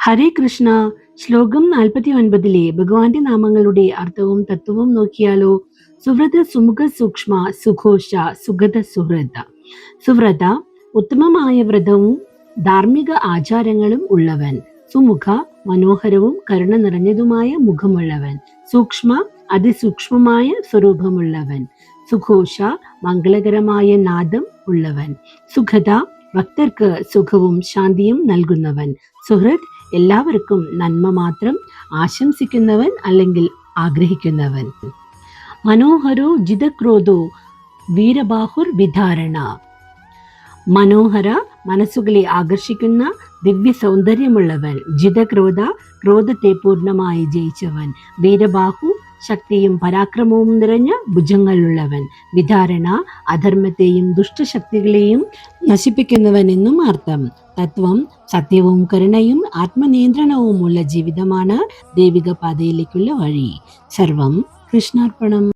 ഹരേ കൃഷ്ണ. ശ്ലോകം 49 ഭഗവാന്റെ നാമങ്ങളുടെ അർത്ഥവും തത്വവും നോക്കിയാലോ. സുവ്രത സുമുഖ സൂക്ഷ്മ സുഘോഷ സുഗത സുഹൃത. സുവ്രത ഉത്തമമായ വ്രതവും ധാർമ്മിക ആചാരങ്ങളും ഉള്ളവൻ. സുമുഖ മനോഹരവും കരുണ നിറഞ്ഞതുമായ മുഖമുള്ളവൻ. സൂക്ഷ്മ അതിസൂക്ഷ്മമായ സ്വരൂപമുള്ളവൻ. സുഘോഷ മംഗളകരമായ നാദം ഉള്ളവൻ. സുഖത ഭക്തർക്ക് സുഖവും ശാന്തിയും നൽകുന്നവൻ. സുഹൃത് എല്ലാവർക്കും നന്മ മാത്രം ആശംസിക്കുന്നവൻ അല്ലെങ്കിൽ ആഗ്രഹിക്കുന്നവൻ. മനോഹരോ ജിതക്രോധോ വീരബാഹുർ വിധാരണ. മനോഹര മനസ്സുകളെ ആകർഷിക്കുന്ന ദിവ്യ സൗന്ദര്യമുള്ളവൻ. ജിതക്രോധ ക്രോധത്തെ പൂർണ്ണമായി ജയിച്ചവൻ. വീരബാഹു ശക്തിയും പരാക്രമവും നിറഞ്ഞ ഭുജങ്ങളുള്ളവൻ. വിധാരണ അധർമ്മത്തെയും ദുഷ്ടശക്തികളെയും നശിപ്പിക്കുന്നവൻ എന്നും അർത്ഥം. തത്വം സത്യവും കരുണയും ആത്മനിയന്ത്രണവുമുള്ള ജീവിതമാണ് ദൈവിക പാതയിലേക്കുള്ള വഴി. സർവം കൃഷ്ണാർപ്പണം.